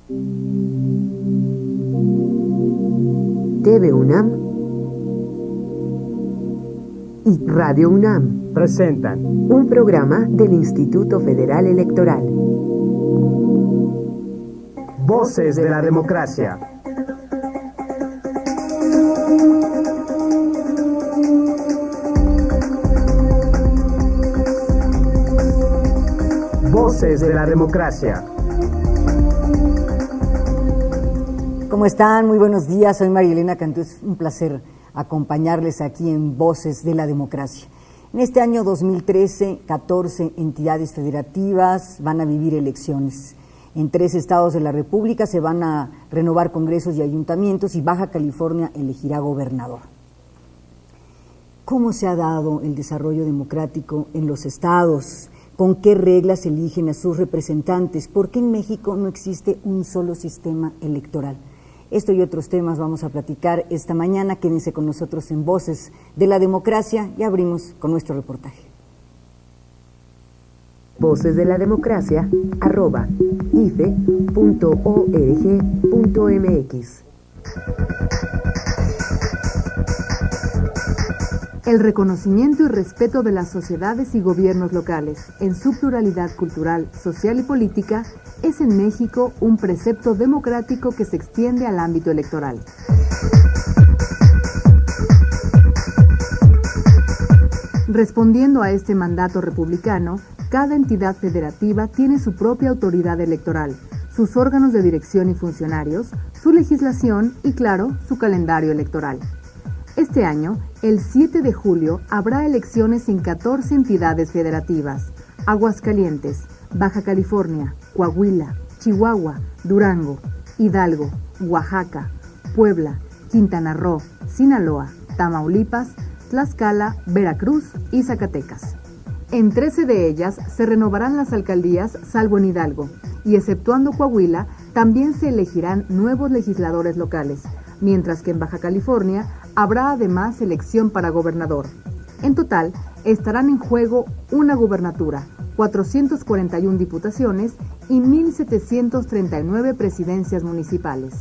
TV UNAM y Radio UNAM presentan un programa del Instituto Federal Electoral. Voces de la Democracia. Voces de la Democracia. ¿Cómo están? Muy buenos días, soy María Elena Cantú, es un placer acompañarles aquí en Voces de la Democracia. En este año 2013, 14 entidades federativas van a vivir elecciones. En 3 estados de la República se van a renovar congresos y ayuntamientos y Baja California elegirá gobernador. ¿Cómo se ha dado el desarrollo democrático en los estados? ¿Con qué reglas eligen a sus representantes? ¿Por qué en México no existe un solo sistema electoral? Esto y otros temas vamos a platicar esta mañana. Quédense con nosotros en Voces de la Democracia y abrimos con nuestro reportaje. Voces de la Democracia @ife.org.mx. El reconocimiento y respeto de las sociedades y gobiernos locales en su pluralidad cultural, social y política es en México un precepto democrático que se extiende al ámbito electoral. Respondiendo a este mandato republicano, cada entidad federativa tiene su propia autoridad electoral, sus órganos de dirección y funcionarios, su legislación y, claro, su calendario electoral. Este año, el 7 de julio, habrá elecciones en 14 entidades federativas: Aguascalientes, Baja California, Coahuila, Chihuahua, Durango, Hidalgo, Oaxaca, Puebla, Quintana Roo, Sinaloa, Tamaulipas, Tlaxcala, Veracruz y Zacatecas. En 13 de ellas se renovarán las alcaldías, salvo en Hidalgo, y exceptuando Coahuila, también se elegirán nuevos legisladores locales, mientras que en Baja California habrá además elección para gobernador. En total, estarán en juego una gubernatura, 441 diputaciones y 1,739 presidencias municipales.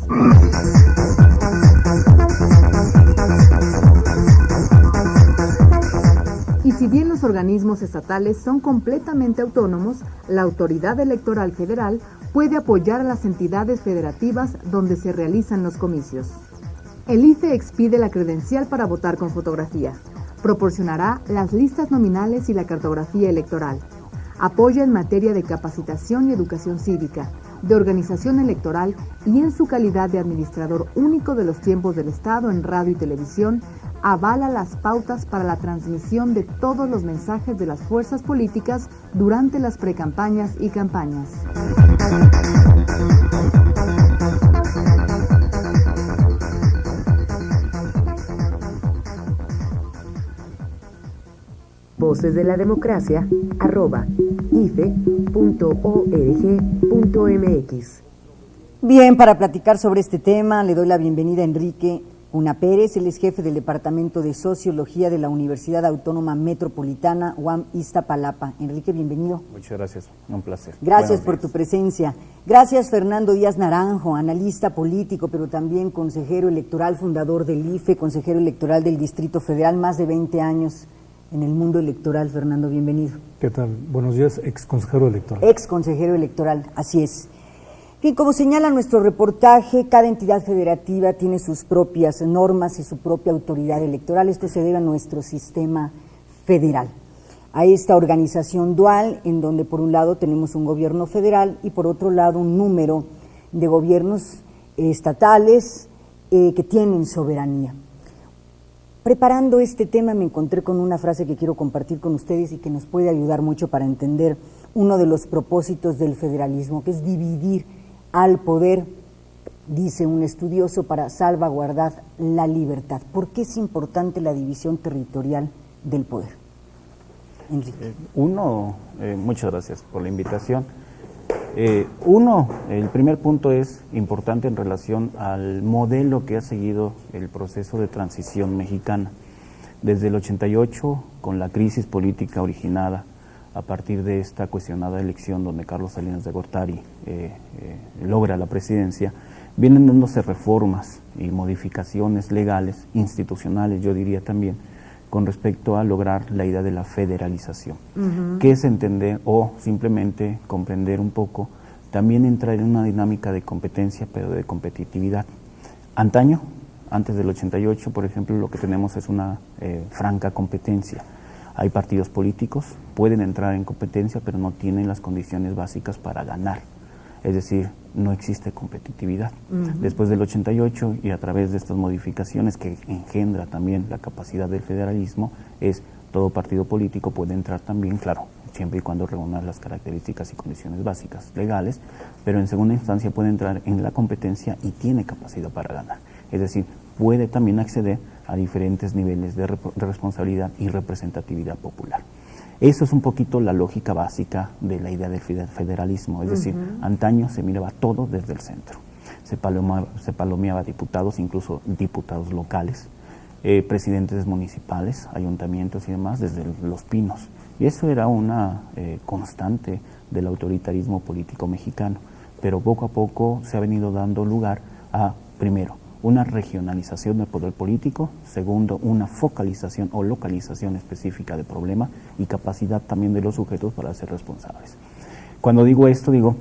Y si bien los organismos estatales son completamente autónomos, la autoridad electoral federal puede apoyar a las entidades federativas donde se realizan los comicios. El IFE expide la credencial para votar con fotografía, proporcionará las listas nominales y la cartografía electoral, apoya en materia de capacitación y educación cívica, de organización electoral y en su calidad de administrador único de los tiempos del Estado en radio y televisión, avala las pautas para la transmisión de todos los mensajes de las fuerzas políticas durante las precampañas y campañas. Voces de la Democracia @ife.org.mx. Bien, para platicar sobre este tema le doy la bienvenida a Enrique Cuna Pérez. Él es jefe del Departamento de Sociología de la Universidad Autónoma Metropolitana UAM Iztapalapa. Enrique, bienvenido. Muchas gracias, un placer. Gracias por tu presencia. Gracias Fernando Díaz Naranjo, analista político, pero también consejero electoral, fundador del IFE, consejero electoral del Distrito Federal, más de 20 años en el mundo electoral. Fernando, bienvenido. ¿Qué tal? Buenos días, ex consejero electoral. Ex consejero electoral, así es. Bien, como señala nuestro reportaje, cada entidad federativa tiene sus propias normas y su propia autoridad electoral. Esto se debe a nuestro sistema federal, a esta organización dual en donde por un lado tenemos un gobierno federal y por otro lado un número de gobiernos estatales que tienen soberanía. Preparando este tema me encontré con una frase que quiero compartir con ustedes y que nos puede ayudar mucho para entender uno de los propósitos del federalismo, que es dividir al poder, dice un estudioso, para salvaguardar la libertad. ¿Por qué es importante la división territorial del poder? Enrique. Muchas gracias por la invitación. El primer punto es importante en relación al modelo que ha seguido el proceso de transición mexicana. Desde el 88, con la crisis política originada a partir de esta cuestionada elección donde Carlos Salinas de Gortari logra la presidencia, vienen dándose reformas y modificaciones legales, institucionales, yo diría también, con respecto a lograr la idea de la federalización, que es entender o simplemente comprender un poco, también entrar en una dinámica de competencia, pero de competitividad. Antaño, antes del 88, por ejemplo, lo que tenemos es una franca competencia. Hay partidos políticos, pueden entrar en competencia, pero no tienen las condiciones básicas para ganar. Es decir, no existe competitividad. Después del 88 y a través de estas modificaciones que engendra también la capacidad del federalismo, es todo partido político puede entrar también, claro, siempre y cuando reúna las características y condiciones básicas legales, pero en segunda instancia puede entrar en la competencia y tiene capacidad para ganar. Es decir, puede también acceder a diferentes niveles de responsabilidad y representatividad popular. Eso es un poquito la lógica básica de la idea del federalismo, es decir, antaño se miraba todo desde el centro. Se palomeaba diputados, incluso diputados locales, presidentes municipales, ayuntamientos y demás, desde Los Pinos. Y eso era una constante del autoritarismo político mexicano. Pero poco a poco se ha venido dando lugar a, primero, una regionalización del poder político, segundo, una focalización o localización específica de problema y capacidad también de los sujetos para ser responsables. Cuando digo esto, digo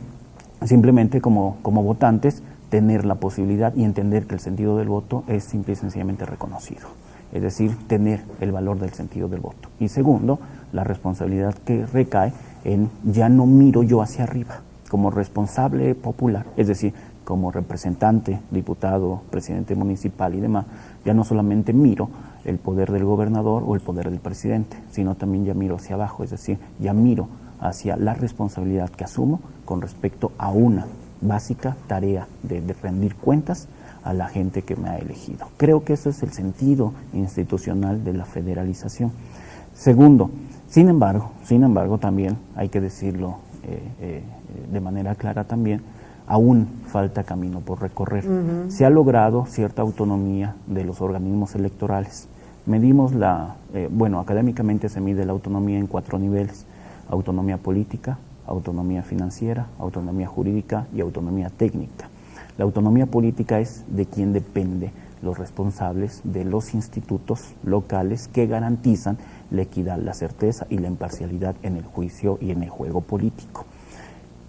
simplemente como votantes, tener la posibilidad y entender que el sentido del voto es simple y sencillamente reconocido, es decir, tener el valor del sentido del voto. Y segundo, la responsabilidad que recae en ya no miro yo hacia arriba, como responsable popular, es decir, como representante, diputado, presidente municipal y demás, ya no solamente miro el poder del gobernador o el poder del presidente, sino también ya miro hacia abajo, es decir, ya miro hacia la responsabilidad que asumo con respecto a una básica tarea de rendir cuentas a la gente que me ha elegido. Creo que eso es el sentido institucional de la federalización. Segundo, sin embargo, también hay que decirlo de manera clara también, aún falta camino por recorrer. Se ha logrado cierta autonomía de los organismos electorales. Medimos académicamente se mide la autonomía en 4 niveles: autonomía política, autonomía financiera, autonomía jurídica y autonomía técnica. La autonomía política es de quien depende los responsables de los institutos locales que garantizan la equidad, la certeza y la imparcialidad en el juicio y en el juego político.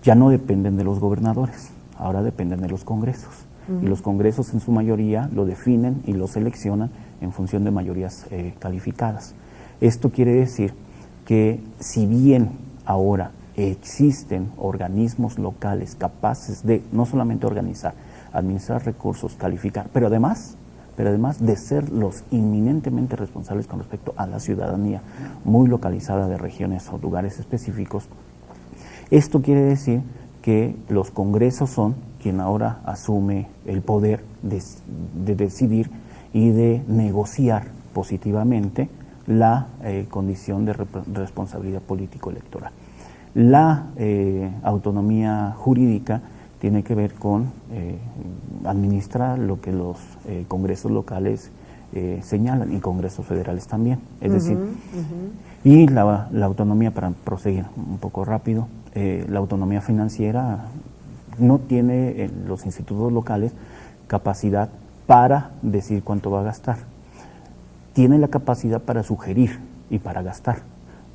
Ya no dependen de los gobernadores, ahora dependen de los congresos. Y los congresos en su mayoría lo definen y lo seleccionan en función de mayorías calificadas. Esto quiere decir que si bien ahora existen organismos locales capaces de no solamente organizar, administrar recursos, calificar, pero además de ser los inminentemente responsables con respecto a la ciudadanía muy localizada de regiones o lugares específicos, esto quiere decir que los congresos son quien ahora asume el poder de decidir y de negociar positivamente la condición de responsabilidad político-electoral. La autonomía jurídica tiene que ver con administrar lo que los congresos locales señalan y congresos federales también. Es decir, y la autonomía, para proseguir un poco rápido, la autonomía financiera no tiene los institutos locales capacidad para decir cuánto va a gastar. Tiene la capacidad para sugerir y para gastar,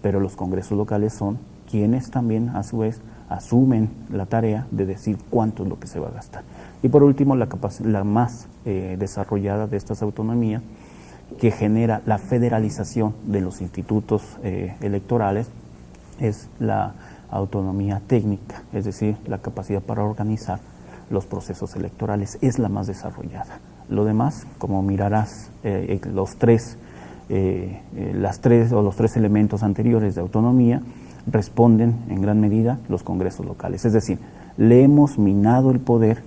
pero los congresos locales son quienes también a su vez asumen la tarea de decir cuánto es lo que se va a gastar. Y por último, la más desarrollada de estas autonomías, que genera la federalización de los institutos electorales, es la autonomía técnica, es decir, la capacidad para organizar los procesos electorales, es la más desarrollada. Lo demás, como mirarás, los tres elementos anteriores de autonomía responden en gran medida los congresos locales. Es decir, le hemos minado el poder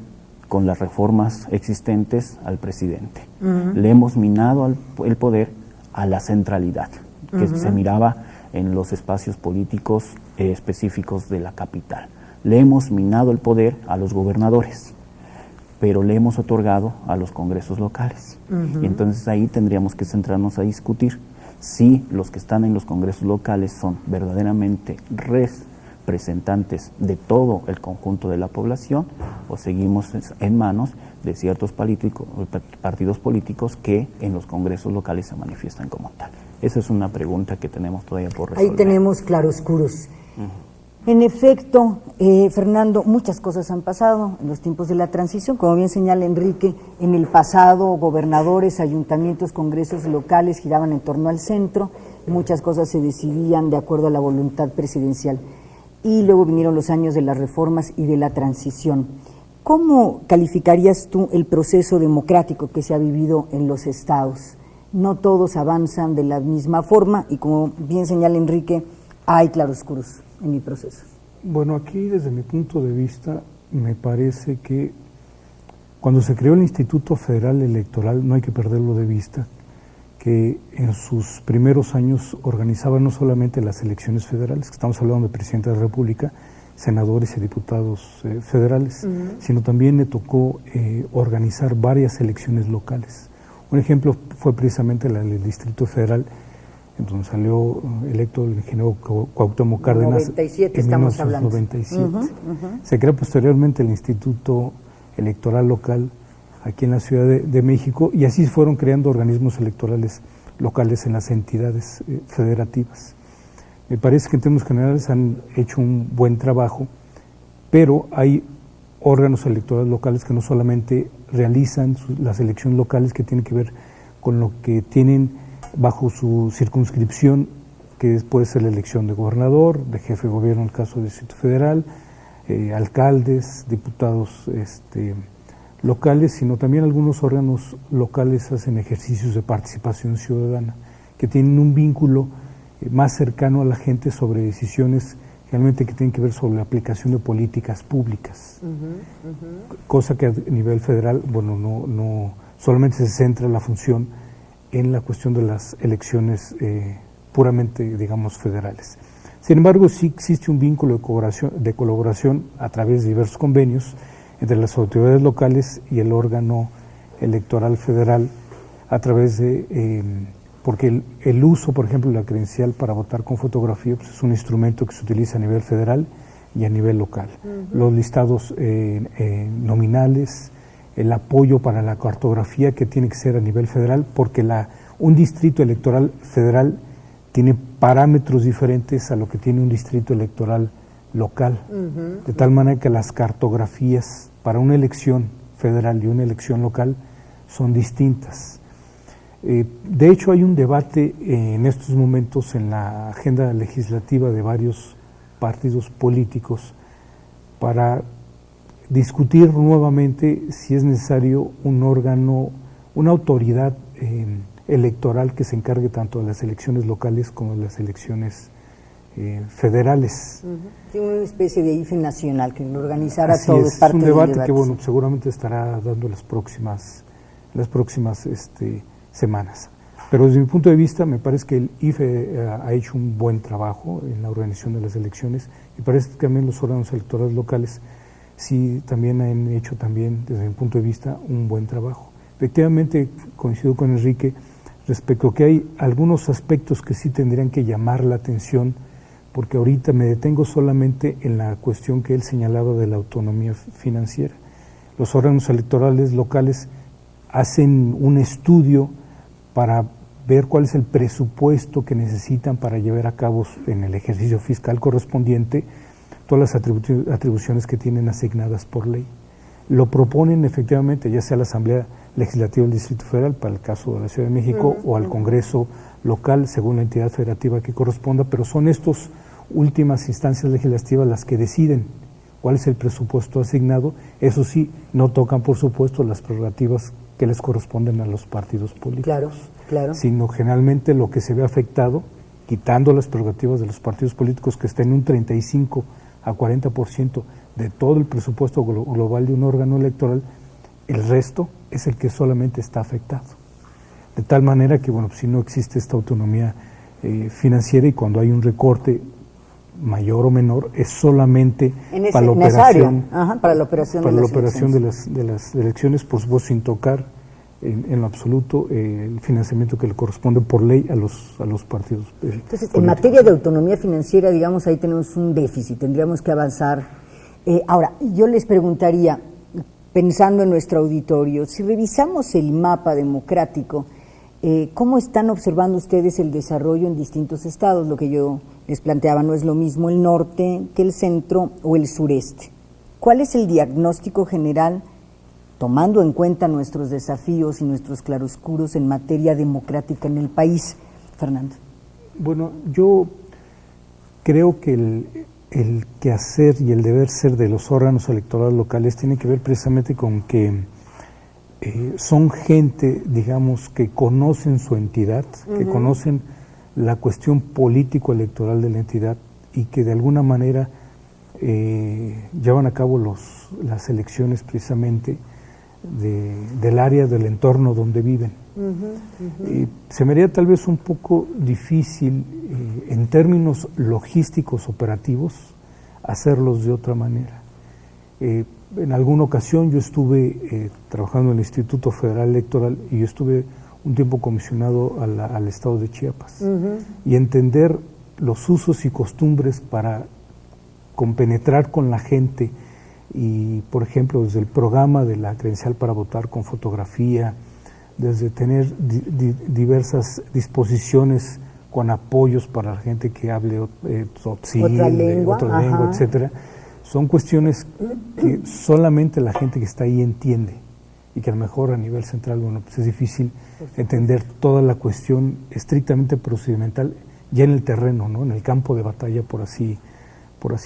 con las reformas existentes al presidente. Le hemos minado el poder a la centralidad, que se miraba en los espacios políticos específicos de la capital. Le hemos minado el poder a los gobernadores, pero le hemos otorgado a los congresos locales. Y entonces ahí tendríamos que centrarnos a discutir si los que están en los congresos locales son verdaderamente representantes de todo el conjunto de la población, o seguimos en manos de ciertos partidos políticos que en los congresos locales se manifiestan como tal. Esa es una pregunta que tenemos todavía por resolver. Ahí tenemos claroscuros. En efecto, Fernando, muchas cosas han pasado en los tiempos de la transición. Como bien señala Enrique, en el pasado gobernadores, ayuntamientos, congresos locales giraban en torno al centro, muchas cosas se decidían de acuerdo a la voluntad presidencial. Y luego vinieron los años de las reformas y de la transición. ¿Cómo calificarías tú el proceso democrático que se ha vivido en los estados? No todos avanzan de la misma forma y, como bien señala Enrique, hay claroscuros en mi proceso. Bueno, aquí desde mi punto de vista me parece que cuando se creó el Instituto Federal Electoral, no hay que perderlo de vista, que en sus primeros años organizaba no solamente las elecciones federales, que estamos hablando de presidente de la República, senadores y diputados federales, sino también le tocó organizar varias elecciones locales. Un ejemplo fue precisamente la del Distrito Federal, en donde salió electo el ingeniero Cuauhtémoc Cárdenas 97, en estamos hablando. 1997. Se creó posteriormente el Instituto Electoral Local aquí en la Ciudad de México, y así fueron creando organismos electorales locales en las entidades federativas. Me parece que en términos generales han hecho un buen trabajo, pero hay órganos electorales locales que no solamente realizan las elecciones locales, que tienen que ver con lo que tienen bajo su circunscripción, que puede ser la elección de gobernador, de jefe de gobierno en el caso del Distrito Federal, alcaldes, diputados locales, sino también algunos órganos locales hacen ejercicios de participación ciudadana, que tienen un vínculo más cercano a la gente sobre decisiones realmente que tienen que ver sobre la aplicación de políticas públicas, cosa que a nivel federal, bueno, no solamente se centra la función en la cuestión de las elecciones puramente, digamos, federales. Sin embargo, sí existe un vínculo de colaboración a través de diversos convenios entre las autoridades locales y el órgano electoral federal, a través de, porque el uso, por ejemplo, de la credencial para votar con fotografía, pues es un instrumento que se utiliza a nivel federal y a nivel local. Los listados nominales, el apoyo para la cartografía, que tiene que ser a nivel federal, porque un distrito electoral federal tiene parámetros diferentes a lo que tiene un distrito electoral local, de tal manera que las cartografías para una elección federal y una elección local son distintas. De hecho, hay un debate en estos momentos en la agenda legislativa de varios partidos políticos para discutir nuevamente si es necesario un órgano, una autoridad electoral que se encargue tanto de las elecciones locales como de las elecciones federales. Una especie de IFE nacional que lo organizara Así todo. Es un debate que, bueno, seguramente estará dando las próximas semanas. Pero desde mi punto de vista me parece que el IFE ha hecho un buen trabajo en la organización de las elecciones, y parece que también los órganos electorales locales sí también han hecho también, desde mi punto de vista, un buen trabajo. Efectivamente, coincido con Enrique respecto a que hay algunos aspectos que sí tendrían que llamar la atención, porque ahorita me detengo solamente en la cuestión que él señalaba de la autonomía financiera. Los órganos electorales locales hacen un estudio para ver cuál es el presupuesto que necesitan para llevar a cabo en el ejercicio fiscal correspondiente todas las atribuciones que tienen asignadas por ley. Lo proponen efectivamente ya sea a la Asamblea Legislativa del Distrito Federal, para el caso de la Ciudad de México, o al Congreso local, según la entidad federativa que corresponda, pero son estas últimas instancias legislativas las que deciden cuál es el presupuesto asignado. Eso sí, no tocan, por supuesto, las prerrogativas que les corresponden a los partidos políticos, claro, sino generalmente lo que se ve afectado, quitando las prerrogativas de los partidos políticos, que estén en un 35 a 40% de todo el presupuesto global de un órgano electoral, el resto es el que solamente está afectado. De tal manera que, bueno, si no existe esta autonomía financiera, y cuando hay un recorte mayor o menor, es solamente para la operación, para la operación de las elecciones, por supuesto sin tocar en lo absoluto el financiamiento que le corresponde por ley a los partidos Entonces, políticos. en materia de autonomía financiera, digamos, ahí tenemos un déficit, tendríamos que avanzar. Ahora, yo les preguntaría, pensando en nuestro auditorio, si revisamos el mapa democrático, ¿cómo están observando ustedes el desarrollo en distintos estados? Lo que yo les planteaba, no es lo mismo el norte que el centro o el sureste. ¿Cuál es el diagnóstico general, tomando en cuenta nuestros desafíos y nuestros claroscuros en materia democrática en el país? Fernando. Bueno, yo creo que el quehacer y el deber ser de los órganos electorales locales tiene que ver precisamente con que son gente, digamos, que conocen su entidad, que conocen la cuestión político-electoral de la entidad y que de alguna manera llevan a cabo las elecciones precisamente del área, del entorno donde viven. Se me haría tal vez un poco difícil en términos logísticos operativos hacerlos de otra manera. En alguna ocasión yo estuve trabajando en el Instituto Federal Electoral y yo estuve un tiempo comisionado al estado de Chiapas y entender los usos y costumbres para compenetrar con la gente y, por ejemplo, desde el programa de la credencial para votar con fotografía, desde tener diversas disposiciones con apoyos para la gente que hable tzotzil, otra lengua, etcétera. Son cuestiones que solamente la gente que está ahí entiende y que a lo mejor a nivel central, bueno, pues es difícil entender toda la cuestión estrictamente procedimental ya en el terreno, ¿no? En el campo de batalla, por así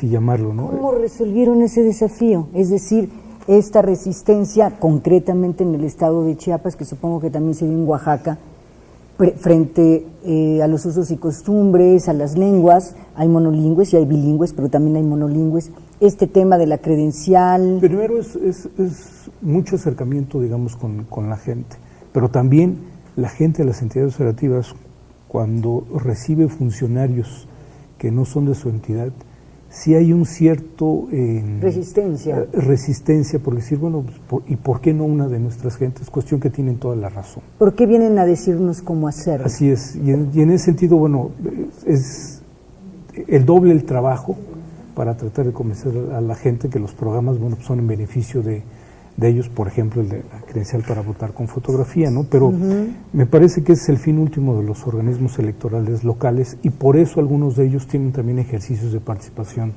llamarlo, ¿no? ¿Cómo resolvieron ese desafío? Es decir, esta resistencia concretamente en el estado de Chiapas, que supongo que también se dio en Oaxaca, frente a los usos y costumbres, a las lenguas, hay monolingües y hay bilingües, pero también hay monolingües. Este tema de la credencial. Primero es mucho acercamiento, digamos, con la gente, pero también la gente de las entidades federativas, cuando recibe funcionarios que no son de su entidad, sí hay un cierto resistencia por decir, bueno, pues, ¿y por qué no una de nuestras gentes? Cuestión que tienen toda la razón. ¿Por qué vienen a decirnos cómo hacerlo? Así es, y en ese sentido, bueno, es el doble el trabajo para tratar de convencer a la gente que los programas, bueno, pues son en beneficio de ellos, por ejemplo, el de la credencial para votar con fotografía, ¿no? Pero me parece que es el fin último de los organismos electorales locales y por eso algunos de ellos tienen también ejercicios de participación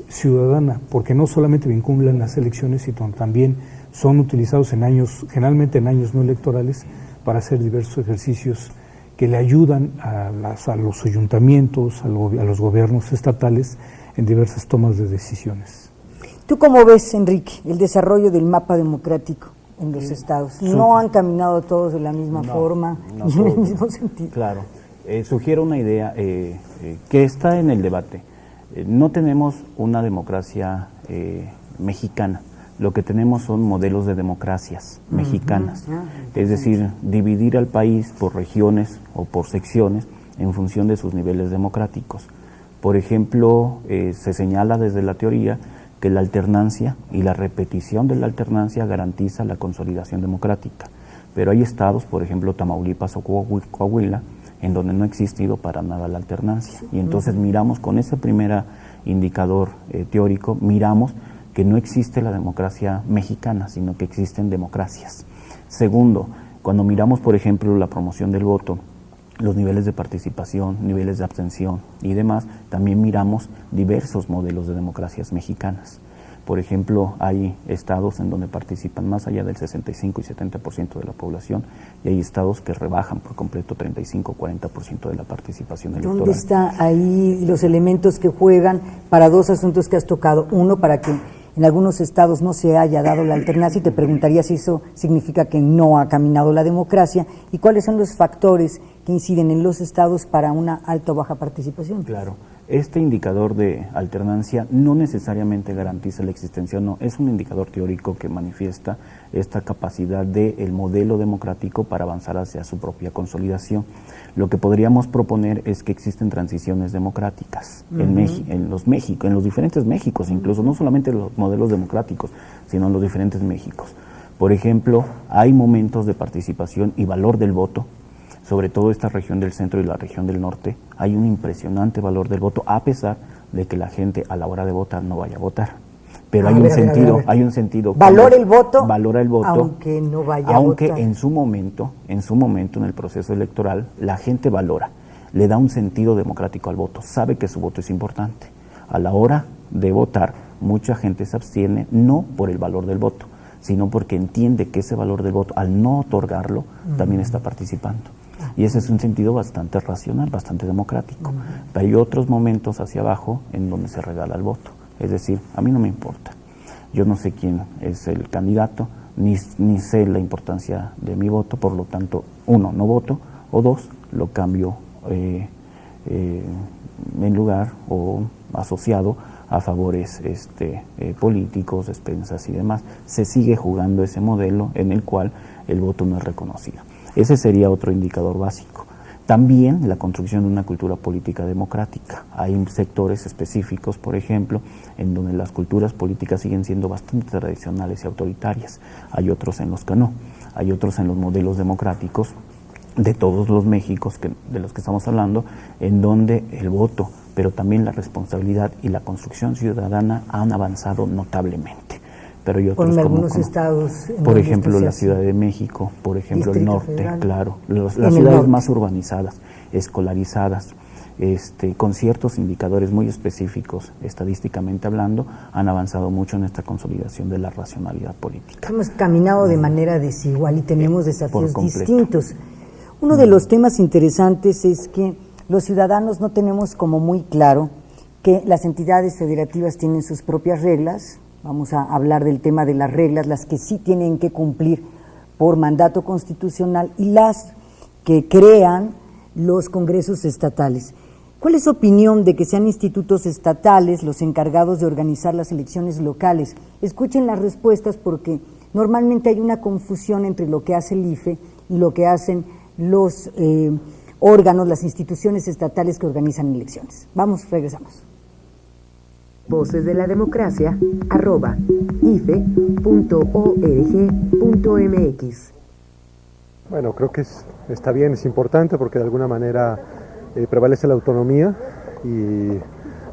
ciudadana, porque no solamente vinculan las elecciones, sino también son utilizados generalmente en años no electorales, para hacer diversos ejercicios que le ayudan a los ayuntamientos, a los gobiernos estatales en diversas tomas de decisiones. ¿Tú cómo ves, Enrique, el desarrollo del mapa democrático en los estados? ¿No han caminado todos de la misma forma y en el mismo sentido? Claro. Sugiero una idea que está en el debate. No tenemos una democracia mexicana. Lo que tenemos son modelos de democracias mexicanas. Es decir, dividir al país por regiones o por secciones en función de sus niveles democráticos. Por ejemplo, se señala desde la teoría que la alternancia y la repetición de la alternancia garantiza la consolidación democrática. Pero hay estados, por ejemplo Tamaulipas o Coahuila, en donde no ha existido para nada la alternancia. Y entonces miramos con ese primer indicador teórico, miramos que no existe la democracia mexicana, sino que existen democracias. Segundo, cuando miramos, por ejemplo, la promoción del voto, los niveles de participación, niveles de abstención y demás, también miramos diversos modelos de democracias mexicanas. Por ejemplo, hay estados en donde participan más allá del 65 y 70% de la población y hay estados que rebajan por completo 35 o 40% de la participación electoral. ¿Dónde están ahí los elementos que juegan para dos asuntos que has tocado? Uno, para que en algunos estados no se haya dado la alternancia, y te preguntaría si eso significa que no ha caminado la democracia, y cuáles son los factores que inciden en los estados para una alta o baja participación. Claro, este indicador de alternancia no necesariamente garantiza la existencia, no, es un indicador teórico que manifiesta esta capacidad del modelo democrático para avanzar hacia su propia consolidación. Lo que podríamos proponer es que existen transiciones democráticas en los diferentes Méxicos, incluso no solamente los modelos democráticos, sino en los diferentes Méxicos. Por ejemplo, hay momentos de participación y valor del voto, sobre todo esta región del centro y la región del norte, hay un impresionante valor del voto, a pesar de que la gente a la hora de votar no vaya a votar. Pero hay un sentido. Valora el voto, aunque no vaya a votar. Aunque en su momento, en el proceso electoral, la gente valora, le da un sentido democrático al voto, sabe que su voto es importante. A la hora de votar, mucha gente se abstiene, no por el valor del voto, sino porque entiende que ese valor del voto, al no otorgarlo, también está participando. Y ese es un sentido bastante racional, bastante democrático. Pero hay otros momentos hacia abajo en donde se regala el voto. Es decir, a mí no me importa. Yo no sé quién es el candidato, ni sé la importancia de mi voto, por lo tanto, 1, no voto, o 2, lo cambio en lugar o asociado a favores políticos, despensas y demás. Se sigue jugando ese modelo en el cual el voto no es reconocido. Ese sería otro indicador básico. También la construcción de una cultura política democrática. Hay sectores específicos, por ejemplo, en donde las culturas políticas siguen siendo bastante tradicionales y autoritarias. Hay otros en los que no. Hay otros en los modelos democráticos de todos los Méxicos de los que estamos hablando, en donde el voto, pero también la responsabilidad y la construcción ciudadana han avanzado notablemente. Pero hay otros en algunos estados, por ejemplo la Ciudad de México, por ejemplo el norte, Federal. Claro, las ciudades más urbanizadas, escolarizadas, con ciertos indicadores muy específicos, estadísticamente hablando, han avanzado mucho en esta consolidación de la racionalidad política. Hemos caminado de manera desigual y tenemos desafíos distintos. Uno de los temas interesantes es que los ciudadanos no tenemos como muy claro que las entidades federativas tienen sus propias reglas. Vamos a hablar del tema de las reglas, las que sí tienen que cumplir por mandato constitucional y las que crean los congresos estatales. ¿Cuál es su opinión de que sean institutos estatales los encargados de organizar las elecciones locales? Escuchen las respuestas porque normalmente hay una confusión entre lo que hace el IFE y lo que hacen los órganos, las instituciones estatales que organizan elecciones. Vamos, regresamos. Voces de la Democracia, @ife.org.mx. Bueno, creo que está bien, es importante porque de alguna manera prevalece la autonomía y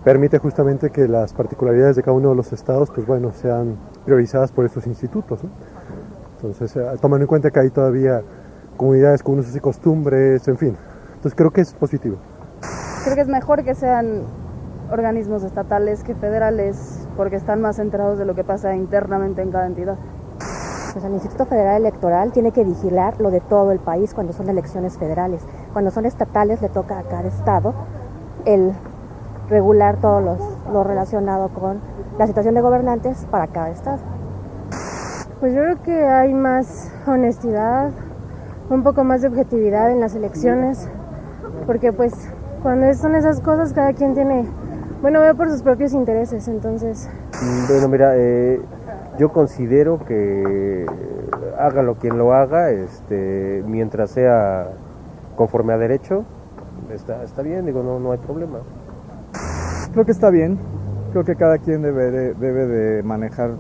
permite justamente que las particularidades de cada uno de los estados, pues bueno, sean priorizadas por estos institutos, ¿no? Entonces, tomando en cuenta que hay todavía comunidades con usos y costumbres, en fin. Entonces creo que es positivo. Creo que es mejor que sean organismos estatales que federales porque están más enterados de lo que pasa internamente en cada entidad. Pues el Instituto Federal Electoral tiene que vigilar lo de todo el país cuando son elecciones federales. Cuando son estatales le toca a cada estado el regular todo lo relacionado con la situación de gobernantes para cada estado. Pues yo creo que hay más honestidad, un poco más de objetividad en las elecciones, porque pues cuando son esas cosas cada quien tiene, ve por sus propios intereses, entonces. Bueno, mira, yo considero que hágalo quien lo haga, mientras sea conforme a derecho, está bien, no hay problema. Creo que está bien, creo que cada quien debe de manejar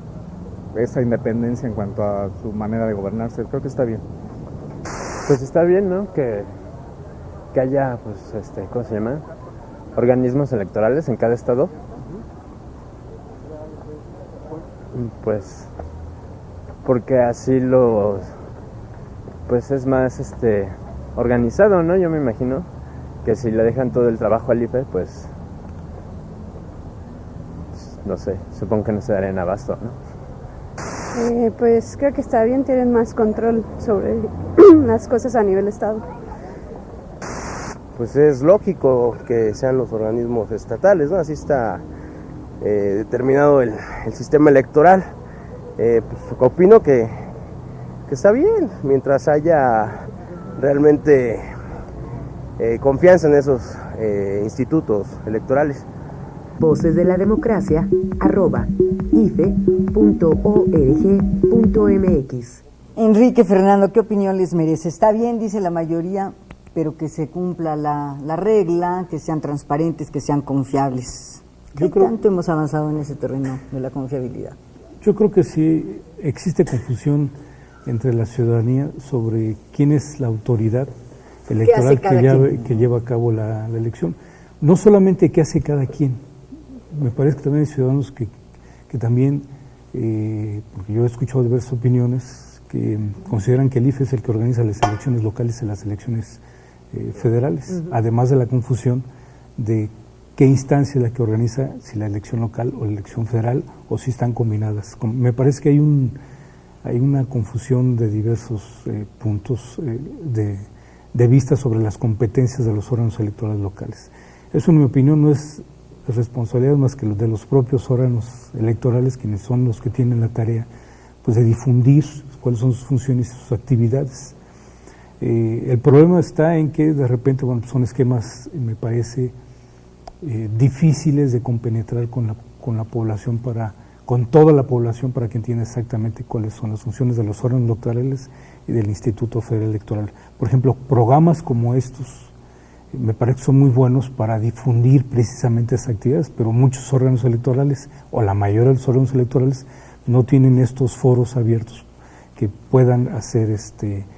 esa independencia en cuanto a su manera de gobernarse, creo que está bien. Pues está bien, ¿no? Que haya, pues, ¿cómo se llama? Organismos electorales en cada estado. Pues, porque así pues es más, organizado, ¿no? Yo me imagino que si le dejan todo el trabajo al IFE, pues, no sé, supongo que no se darían abasto, ¿no? Pues creo que está bien, tienen más control sobre las cosas a nivel estado. Pues es lógico que sean los organismos estatales, ¿no? Así está determinado el sistema electoral. Pues opino que está bien, mientras haya realmente confianza en esos institutos electorales. Voces de la Democracia, @ife.org.mx. Enrique, Fernando, ¿qué opinión les merece? Está bien, dice la mayoría, pero que se cumpla la regla, que sean transparentes, que sean confiables. ¿Qué tanto hemos avanzado en ese terreno de la confiabilidad? Yo creo que sí existe confusión entre la ciudadanía sobre quién es la autoridad electoral que lleva a cabo la elección. No solamente qué hace cada quien, me parece que también hay ciudadanos que también, porque yo he escuchado diversas opiniones, que consideran que el IFE es el que organiza las elecciones locales y las elecciones federales, además de la confusión de qué instancia es la que organiza, si la elección local o la elección federal, o si están combinadas. Me parece que hay una confusión de diversos puntos de vista sobre las competencias de los órganos electorales locales. Eso, en mi opinión, no es responsabilidad más que de los propios órganos electorales, quienes son los que tienen la tarea pues de difundir cuáles son sus funciones y sus actividades. El problema está en que de repente, bueno, son esquemas, me parece, difíciles de compenetrar con la población, con toda la población, para que entienda exactamente cuáles son las funciones de los órganos electorales y del Instituto Federal Electoral. Por ejemplo, programas como estos me parece que son muy buenos para difundir precisamente esas actividades, pero muchos órganos electorales, o la mayoría de los órganos electorales, no tienen estos foros abiertos que puedan hacer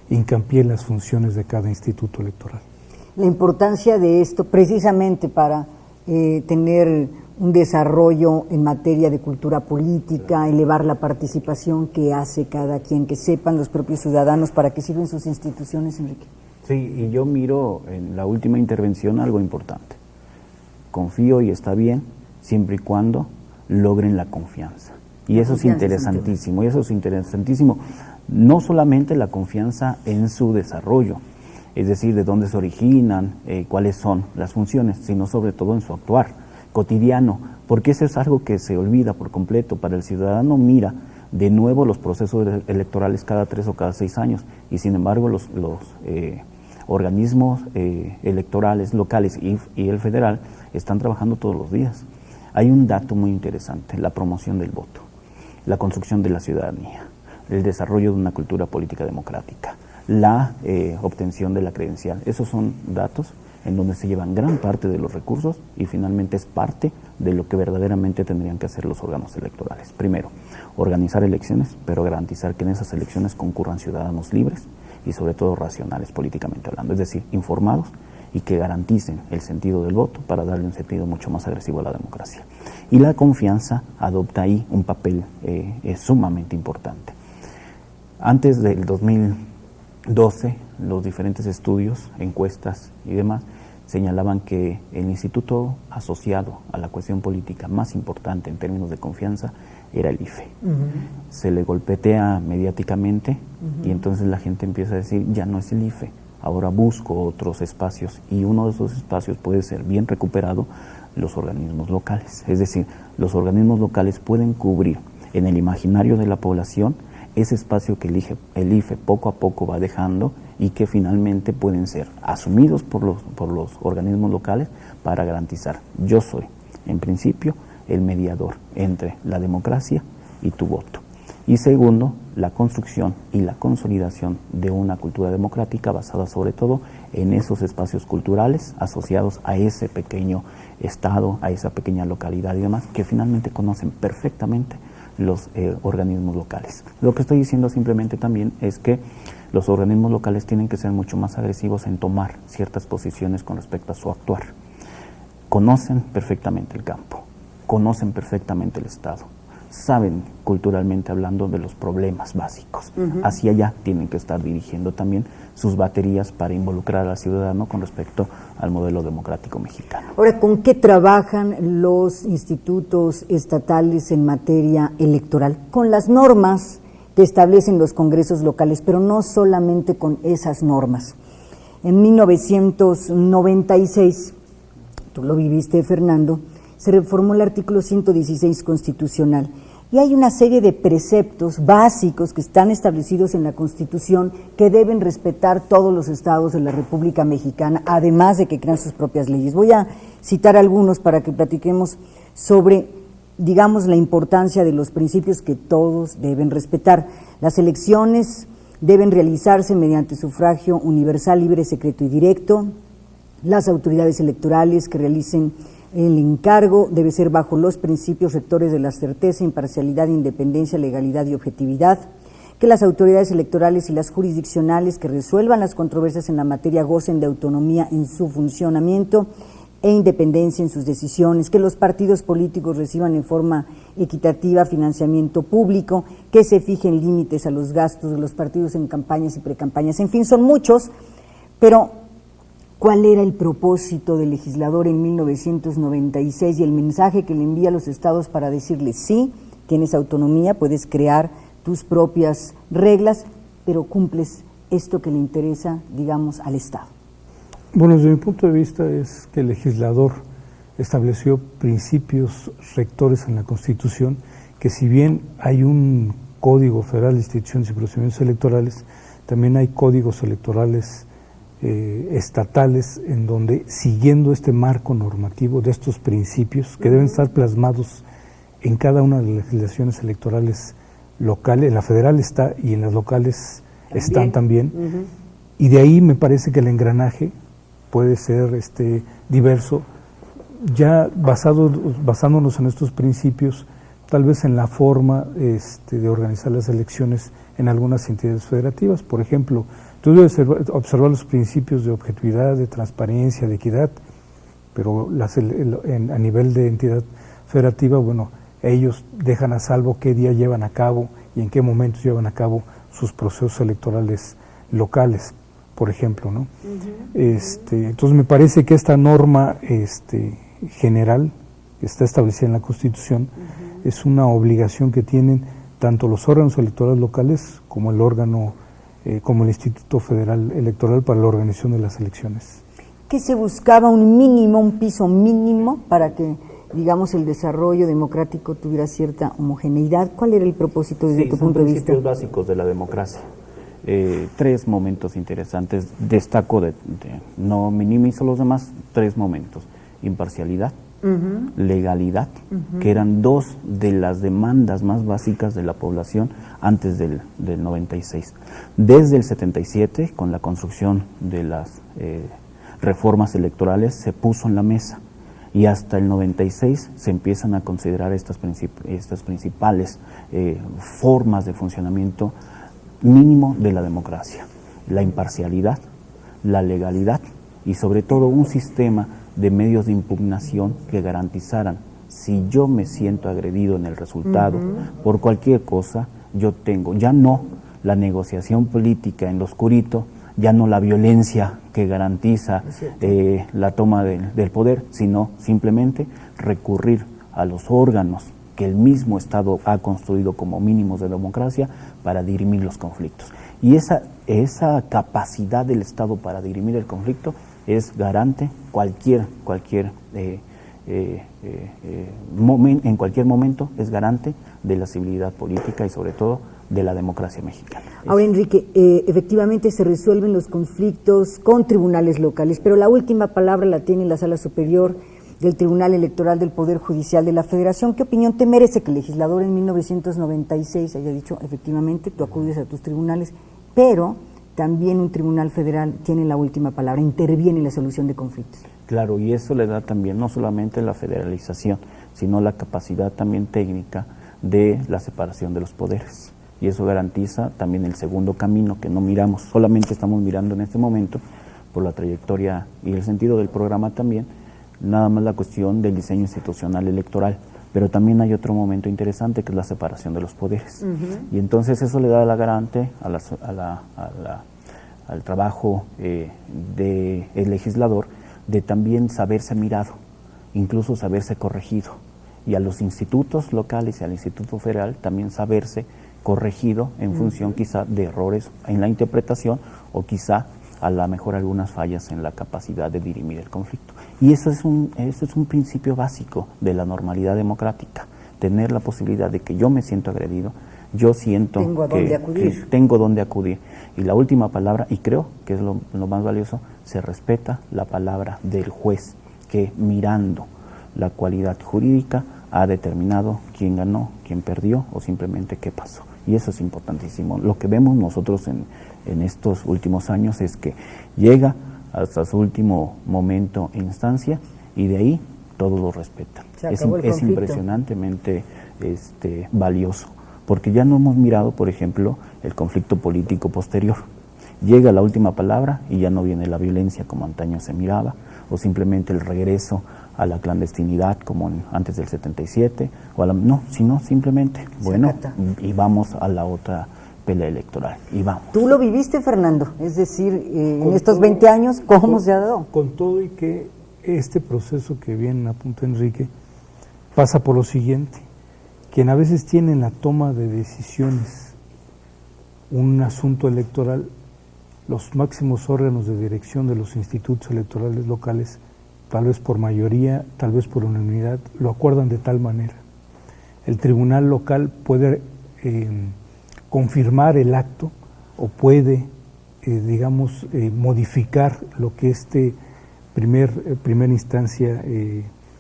hincapié en las funciones de cada instituto electoral. La importancia de esto, precisamente para tener un desarrollo en materia de cultura política, elevar la participación que hace cada quien, que sepan los propios ciudadanos para qué sirven sus instituciones, Enrique. Sí, y yo miro en la última intervención algo importante. Confío y está bien, siempre y cuando logren la confianza. Y eso es interesantísimo, no solamente la confianza en su desarrollo, es decir, de dónde se originan, cuáles son las funciones, sino sobre todo en su actuar cotidiano, porque eso es algo que se olvida por completo. Para el ciudadano mira de nuevo los procesos electorales cada 3 o cada 6 años, y sin embargo los organismos electorales locales y el federal están trabajando todos los días. Hay un dato muy interesante: la promoción del voto, la construcción de la ciudadanía, el desarrollo de una cultura política democrática, la obtención de la credencial. Esos son datos en donde se llevan gran parte de los recursos, y finalmente es parte de lo que verdaderamente tendrían que hacer los órganos electorales. Primero, organizar elecciones, pero garantizar que en esas elecciones concurran ciudadanos libres y sobre todo racionales políticamente hablando, es decir, informados, y que garanticen el sentido del voto para darle un sentido mucho más agresivo a la democracia. Y la confianza adopta ahí un papel sumamente importante. Antes del 2012, los diferentes estudios, encuestas y demás señalaban que el instituto asociado a la cuestión política más importante en términos de confianza era el IFE. Se le golpetea mediáticamente y entonces la gente empieza a decir, ya no es el IFE, ahora busco otros espacios, y uno de esos espacios puede ser bien recuperado los organismos locales. Es decir, los organismos locales pueden cubrir en el imaginario de la población ese espacio que el IFE poco a poco va dejando, y que finalmente pueden ser asumidos por los organismos locales para garantizar: yo soy, en principio, el mediador entre la democracia y tu voto. Y segundo, la construcción y la consolidación de una cultura democrática basada sobre todo en esos espacios culturales asociados a ese pequeño estado, a esa pequeña localidad y demás, que finalmente conocen perfectamente los organismos locales. Lo que estoy diciendo simplemente también es que los organismos locales tienen que ser mucho más agresivos en tomar ciertas posiciones con respecto a su actuar. Conocen perfectamente el campo, conocen perfectamente el Estado, saben culturalmente hablando de los problemas básicos. Hacia allá tienen que estar dirigiendo también sus baterías para involucrar al ciudadano con respecto al modelo democrático mexicano. Ahora, ¿con qué trabajan los institutos estatales en materia electoral? Con las normas que establecen los congresos locales, pero no solamente con esas normas. En 1996, tú lo viviste, Fernando, se reformó el artículo 116 constitucional, y hay una serie de preceptos básicos que están establecidos en la Constitución que deben respetar todos los estados de la República Mexicana, además de que crean sus propias leyes. Voy a citar algunos para que platiquemos sobre, digamos, la importancia de los principios que todos deben respetar. Las elecciones deben realizarse mediante sufragio universal, libre, secreto y directo. Las autoridades electorales que realicen el encargo debe ser bajo los principios rectores de la certeza, imparcialidad, independencia, legalidad y objetividad. que las autoridades electorales y las jurisdiccionales que resuelvan las controversias en la materia gocen de autonomía en su funcionamiento e independencia en sus decisiones, que los partidos políticos reciban en forma equitativa financiamiento público, que se fijen límites a los gastos de los partidos en campañas y precampañas, en fin, son muchos, pero ¿cuál era el propósito del legislador en 1996 y el mensaje que le envía a los estados para decirles sí, tienes autonomía, puedes crear tus propias reglas, pero cumples esto que le interesa, digamos, al Estado? Bueno, desde mi punto de vista es que el legislador estableció principios rectores en la Constitución, que si bien hay un Código Federal de Instituciones y Procedimientos Electorales, también hay códigos electorales estatales en donde, siguiendo este marco normativo de estos principios que deben estar plasmados en cada una de las legislaciones electorales locales, en la federal está y en las locales están también, y de ahí me parece que el engranaje puede ser diverso, ya basándonos en estos principios, tal vez en la forma de organizar las elecciones en algunas entidades federativas. Por ejemplo, tú debes observar los principios de objetividad, de transparencia, de equidad, pero a nivel de entidad federativa, bueno, ellos dejan a salvo qué día llevan a cabo y en qué momentos llevan a cabo sus procesos electorales locales, por ejemplo, ¿no? Entonces me parece que esta norma general que está establecida en la Constitución es una obligación que tienen tanto los órganos electorales locales como el órgano, como el Instituto Federal Electoral para la organización de las elecciones. ¿Qué se buscaba? Un mínimo, un piso mínimo para que, digamos, el desarrollo democrático tuviera cierta homogeneidad. ¿Cuál era el propósito desde tu punto de vista? Principios básicos de la democracia. Tres momentos interesantes, destaco, no minimizo los demás, tres momentos: imparcialidad, legalidad, que eran dos de las demandas más básicas de la población antes del 96. Desde el 77, con la construcción de las reformas electorales, se puso en la mesa, y hasta el 96 se empiezan a considerar estas principales formas de funcionamiento mínimo de la democracia: la imparcialidad, la legalidad y sobre todo un sistema de medios de impugnación que garantizaran, si yo me siento agredido en el resultado por cualquier cosa, yo tengo ya no la negociación política en lo oscurito, ya no la violencia que garantiza la toma del poder, sino simplemente recurrir a los órganos que el mismo Estado ha construido como mínimos de democracia para dirimir los conflictos. Y esa capacidad del Estado para dirimir el conflicto es garante en cualquier momento es garante de la civilidad política y sobre todo de la democracia mexicana. Ahora, Enrique, efectivamente se resuelven los conflictos con tribunales locales, pero la última palabra la tiene la Sala Superior del Tribunal Electoral del Poder Judicial de la Federación. ¿Qué opinión te merece que el legislador en 1996 haya dicho, efectivamente, tú acudes a tus tribunales, pero también un tribunal federal tiene la última palabra, interviene en la solución de conflictos? Claro, y eso le da también no solamente la federalización, sino la capacidad también técnica de la separación de los poderes. Y eso garantiza también el segundo camino que no miramos, solamente estamos mirando en este momento por la trayectoria y el sentido del programa también, nada más la cuestión del diseño institucional electoral, pero también hay otro momento interesante que es la separación de los poderes. Y entonces eso le da la garante al trabajo del legislador de también saberse mirado, incluso saberse corregido, y a los institutos locales y al Instituto Federal también saberse corregido en función quizá de errores en la interpretación o quizá a lo mejor algunas fallas en la capacidad de dirimir el conflicto. Y eso es un principio básico de la normalidad democrática, tener la posibilidad de que yo me siento agredido, yo siento que tengo dónde acudir. Y la última palabra, y creo que es lo más valioso, se respeta la palabra del juez, que mirando la cualidad jurídica ha determinado quién ganó, quién perdió o simplemente qué pasó. Y eso es importantísimo. Lo que vemos nosotros en estos últimos años es que llega hasta su último momento e instancia y de ahí todo lo respeta. Es impresionantemente valioso, porque ya no hemos mirado, por ejemplo, el conflicto político posterior. Llega la última palabra y ya no viene la violencia como antaño se miraba, o simplemente el regreso a la clandestinidad como antes del 77, no, sino simplemente, bueno, y vamos a la otra pelea electoral, y vamos. ¿Tú lo viviste, Fernando? Es decir, en estos 20 años, ¿cómo se ha dado? Con todo y que este proceso que bien apunta Enrique pasa por lo siguiente: quien a veces tiene en la toma de decisiones un asunto electoral, los máximos órganos de dirección de los institutos electorales locales, tal vez por mayoría, tal vez por unanimidad, lo acuerdan de tal manera. El tribunal local puede confirmar el acto o puede, modificar lo que primera instancia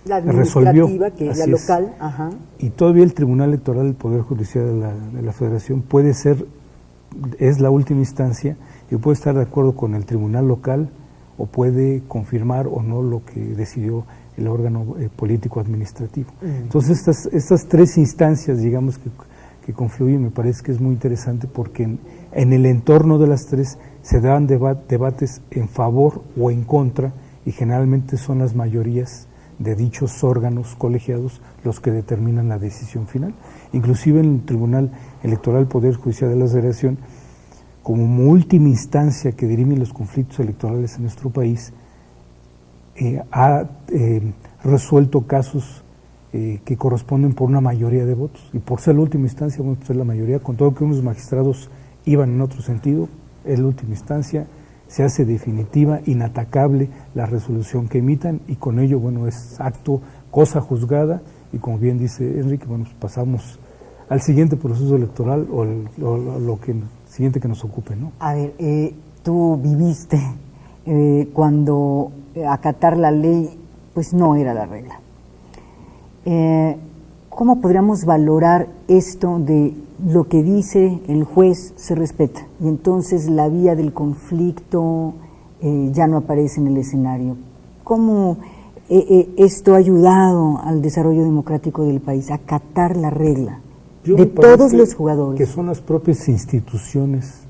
la resolvió, que es la local. Ajá. Y todavía el Tribunal Electoral del Poder Judicial de la Federación es la última instancia y puede estar de acuerdo con el Tribunal Local o puede confirmar o no lo que decidió el órgano político administrativo. Entonces estas tres instancias, digamos, que confluyen, me parece que es muy interesante porque en el entorno de las tres se dan debates en favor o en contra, y generalmente son las mayorías de dichos órganos colegiados los que determinan la decisión final. Inclusive en el Tribunal Electoral del Poder Judicial de la Federación, como última instancia que dirime los conflictos electorales en nuestro país, ha resuelto casos que corresponden por una mayoría de votos, y por ser la última instancia, bueno, pues es la mayoría, con todo que unos magistrados iban en otro sentido, es la última instancia, se hace definitiva, inatacable la resolución que emitan, y con ello, bueno, es cosa juzgada, y como bien dice Enrique, bueno, pues pasamos al siguiente proceso electoral o lo que siguiente que nos ocupe, ¿no? A ver, tú viviste cuando acatar la ley, pues no era la regla. ¿Cómo podríamos valorar esto de lo que dice el juez se respeta y entonces la vía del conflicto ya no aparece en el escenario? ¿Cómo esto ha ayudado al desarrollo democrático del país, a acatar la regla de todos los jugadores? Que son las propias instituciones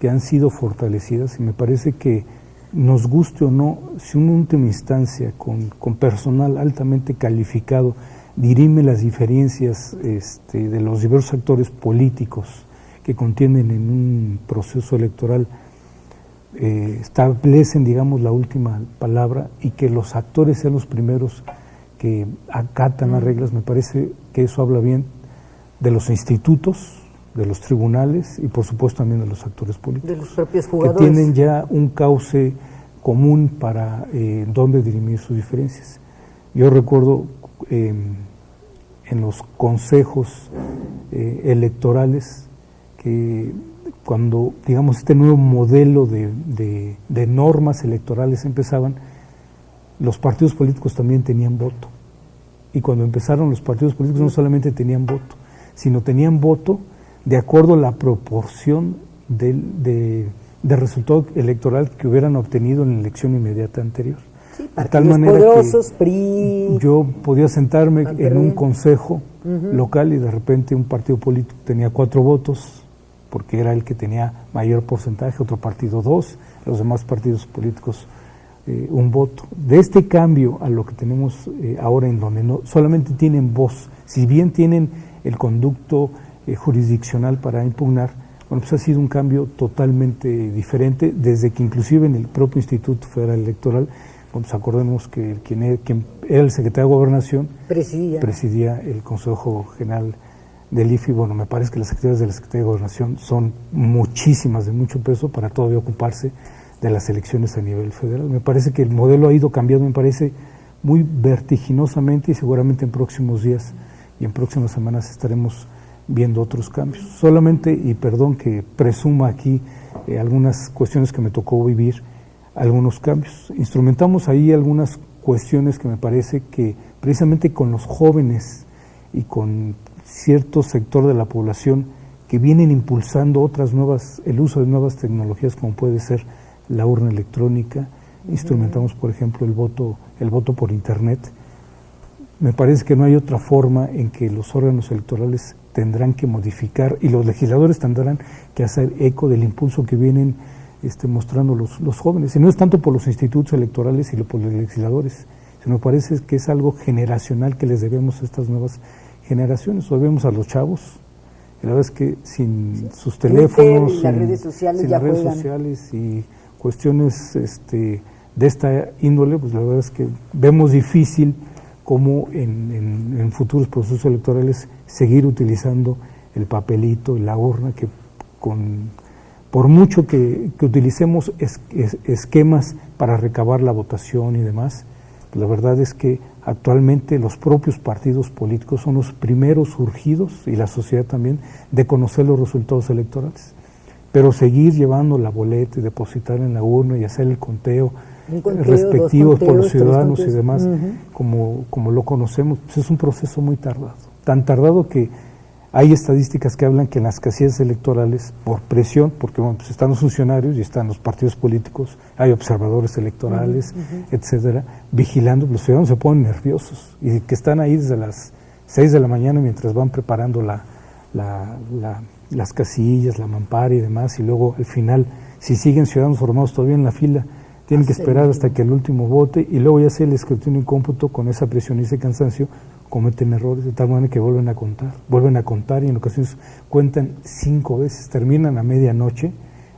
que han sido fortalecidas, y me parece que, nos guste o no, si una última instancia con personal altamente calificado dirime las diferencias de los diversos actores políticos que contienen en un proceso electoral, establecen, digamos, la última palabra, y que los actores sean los primeros que acatan las reglas, me parece que eso habla bien de los institutos, de los tribunales y por supuesto también de los actores políticos. De los propios jugadores. Que tienen ya un cauce común para dónde dirimir sus diferencias. Yo recuerdo en los consejos electorales que cuando, digamos, este nuevo modelo de normas electorales empezaban, los partidos políticos también tenían voto. Y cuando empezaron los partidos políticos no solamente tenían voto, sino tenían voto de acuerdo a la proporción de resultado electoral que hubieran obtenido en la elección inmediata anterior. Sí, de tal manera poderosos, PRI, yo podía sentarme en un consejo local y de repente un partido político tenía 4 votos, porque era el que tenía mayor porcentaje, otro partido 2, los demás partidos políticos 1 voto. De este cambio a lo que tenemos ahora, en donde no solamente tienen voz, si bien tienen el conducto jurisdiccional para impugnar, bueno, pues ha sido un cambio totalmente diferente, desde que inclusive en el propio Instituto Federal Electoral, bueno, pues acordemos que quien era el secretario de Gobernación presidía el Consejo General del IFE. Bueno, me parece que las actividades de la Secretaría de Gobernación son muchísimas, de mucho peso, para todavía ocuparse de las elecciones a nivel federal. Me parece que el modelo ha ido cambiando, me parece, muy vertiginosamente, y seguramente en próximos días y en próximas semanas estaremos viendo otros cambios. Solamente, y perdón que presuma aquí algunas cuestiones que me tocó vivir, algunos cambios. Instrumentamos ahí algunas cuestiones que me parece que precisamente con los jóvenes y con cierto sector de la población que vienen impulsando el uso de nuevas tecnologías, como puede ser la urna electrónica. Instrumentamos, por ejemplo, el voto por internet. me parece que no hay otra forma en que los órganos electorales tendrán que modificar y los legisladores tendrán que hacer eco del impulso que vienen mostrando los jóvenes. Y no es tanto por los institutos electorales y por los legisladores, sino me parece que es algo generacional que les debemos a estas nuevas generaciones, lo debemos a los chavos. Y la verdad es que sin sus teléfonos, sin las redes sociales, sin las redes sociales y cuestiones de esta índole, pues la verdad es que vemos difícil cómo en futuros procesos electorales seguir utilizando el papelito y la urna, que por mucho que utilicemos esquemas para recabar la votación y demás, pues la verdad es que actualmente los propios partidos políticos son los primeros surgidos, y la sociedad también, de conocer los resultados electorales. Pero seguir llevando la boleta y depositar en la urna y hacer el conteo respectivos por los ciudadanos y demás, como lo conocemos, pues es un proceso muy tardado. Tan tardado que hay estadísticas que hablan que en las casillas electorales, por presión, porque bueno, pues están los funcionarios y están los partidos políticos, hay observadores electorales, etcétera, vigilando, los ciudadanos se ponen nerviosos y que están ahí desde las 6 de la mañana mientras van preparando las casillas, la mampara y demás, y luego al final, si siguen ciudadanos formados todavía en la fila, tienen que esperar hasta que el último vote, y luego ya sea el escrutinio y cómputo, con esa presión y ese cansancio, cometen errores de tal manera que vuelven a contar y en ocasiones cuentan 5 veces, terminan a medianoche,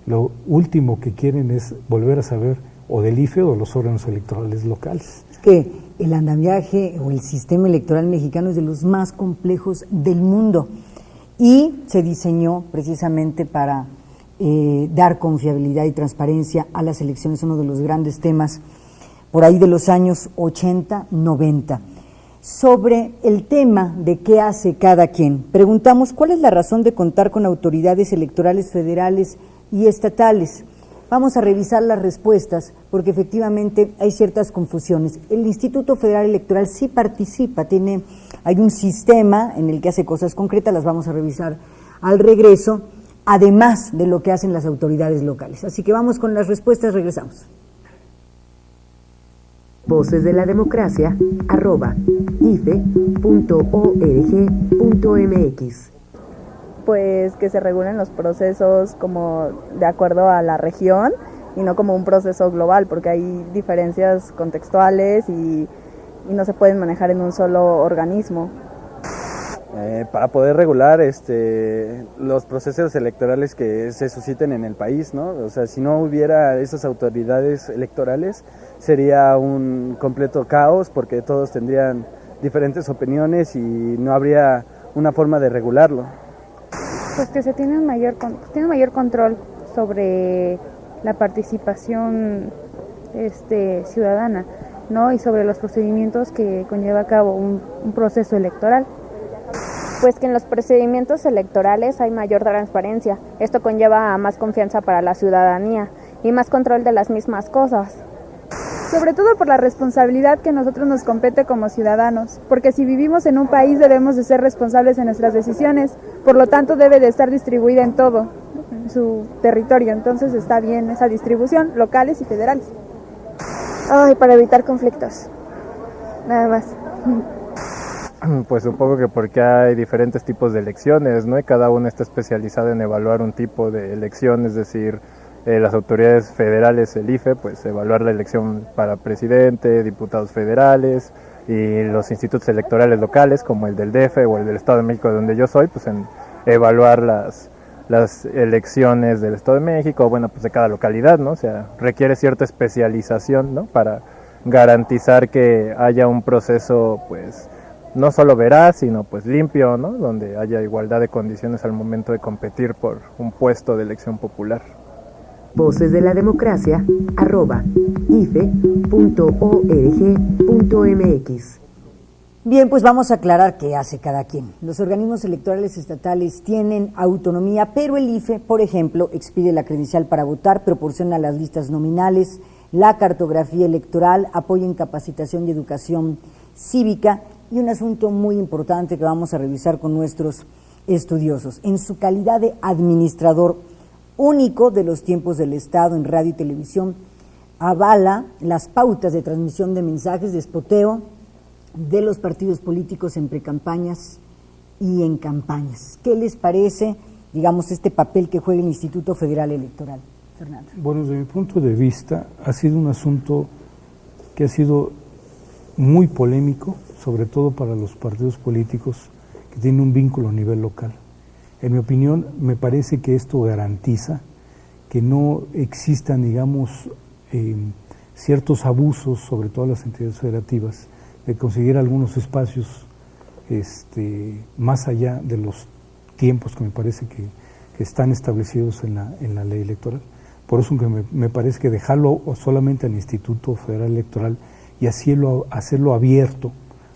lo último que quieren es volver a saber o del IFE o de los órganos electorales locales. Es que el andamiaje o el sistema electoral mexicano es de los más complejos del mundo y se diseñó precisamente para dar confiabilidad y transparencia a las elecciones, uno de los grandes temas por ahí de los años 80, 90. Sobre el tema de qué hace cada quien, preguntamos cuál es la razón de contar con autoridades electorales federales y estatales. Vamos a revisar las respuestas porque efectivamente hay ciertas confusiones. El Instituto Federal Electoral sí participa, hay un sistema en el que hace cosas concretas, las vamos a revisar al regreso, además de lo que hacen las autoridades locales. Así que vamos con las respuestas, regresamos. Voces de la Democracia, @ife.org.mx. Pues que se regulen los procesos como de acuerdo a la región y no como un proceso global, porque hay diferencias contextuales y no se pueden manejar en un solo organismo. Para poder regular los procesos electorales que se susciten en el país, ¿no? O sea, si no hubiera esas autoridades electorales, sería un completo caos porque todos tendrían diferentes opiniones y no habría una forma de regularlo. Pues que se tiene un mayor control sobre la participación ciudadana, ¿no? Y sobre los procedimientos que conlleva a cabo un proceso electoral. Pues que en los procedimientos electorales hay mayor transparencia. Esto conlleva a más confianza para la ciudadanía y más control de las mismas cosas. Sobre todo por la responsabilidad que a nosotros nos compete como ciudadanos, porque si vivimos en un país debemos de ser responsables en nuestras decisiones, por lo tanto debe de estar distribuida en todo en su territorio, entonces está bien esa distribución, locales y federales. Para evitar conflictos, nada más. Pues un poco que porque hay diferentes tipos de elecciones, ¿no? Y cada uno está especializado en evaluar un tipo de elección, es decir, las autoridades federales, el IFE, pues evaluar la elección para presidente, diputados federales, y los institutos electorales locales, como el del DF o el del Estado de México, de donde yo soy, pues en evaluar las elecciones del Estado de México, bueno, pues de cada localidad, ¿no? O sea, requiere cierta especialización, ¿no? Para garantizar que haya un proceso, pues, no solo veraz, sino pues limpio, ¿no? Donde haya igualdad de condiciones al momento de competir por un puesto de elección popular. Voces de la Democracia, @ife.org.mx. Bien, pues vamos a aclarar qué hace cada quien. Los organismos electorales estatales tienen autonomía, pero el IFE, por ejemplo, expide la credencial para votar, proporciona las listas nominales, la cartografía electoral, apoya en capacitación y educación cívica, y un asunto muy importante que vamos a revisar con nuestros estudiosos. En su calidad de administrador único de los tiempos del Estado en radio y televisión, avala las pautas de transmisión de mensajes de espoteo, de los partidos políticos en precampañas y en campañas. ¿Qué les parece, digamos, este papel que juega el Instituto Federal Electoral? Fernando. Bueno, desde mi punto de vista, ha sido un asunto que ha sido muy polémico, sobre todo para los partidos políticos que tienen un vínculo a nivel local. En mi opinión, me parece que esto garantiza que no existan, digamos, ciertos abusos, sobre todo las entidades federativas, de conseguir algunos espacios más allá de los tiempos que me parece que están establecidos en la ley electoral. Por eso que me parece que dejarlo solamente al Instituto Federal Electoral y hacerlo abierto,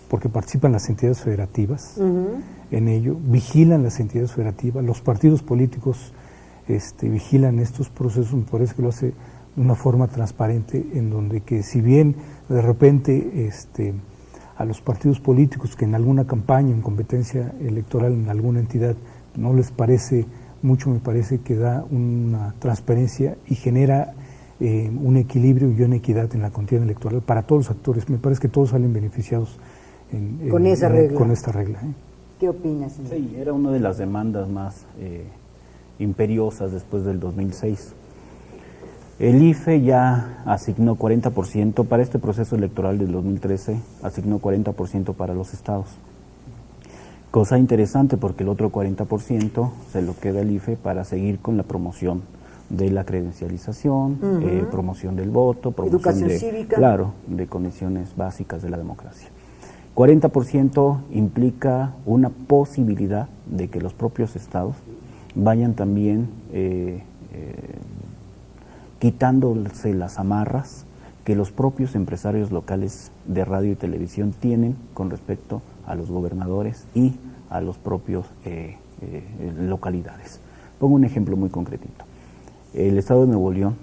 porque participan las entidades federativas en ello, vigilan las entidades federativas, los partidos políticos vigilan estos procesos, me parece que lo hace de una forma transparente, en donde que si bien de repente a los partidos políticos que en alguna campaña, en competencia electoral en alguna entidad no les parece mucho, me parece que da una transparencia y genera un equilibrio y una equidad en la contienda electoral para todos los actores. Me parece que todos salen beneficiados con esta regla. ¿Qué opinas, señor? Sí, era una de las demandas más imperiosas después del 2006. El IFE ya asignó 40% para este proceso electoral del 2013, asignó 40% para los estados. Cosa interesante porque el otro 40% se lo queda el IFE para seguir con la promoción de la credencialización, promoción del voto, promoción educación cívica. Claro, de condiciones básicas de la democracia. 40% implica una posibilidad de que los propios estados vayan también quitándose las amarras que los propios empresarios locales de radio y televisión tienen con respecto a los gobernadores y a los propios localidades. Pongo un ejemplo muy concretito. El estado de Nuevo León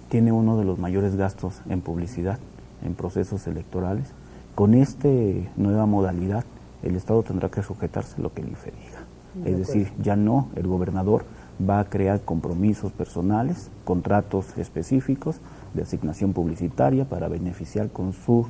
tiene uno de los mayores gastos en publicidad en procesos electorales. Con esta nueva modalidad, el estado tendrá que sujetarse a lo que el IFE diga. Es decir, ya no el gobernador va a crear compromisos personales, contratos específicos de asignación publicitaria para beneficiar con su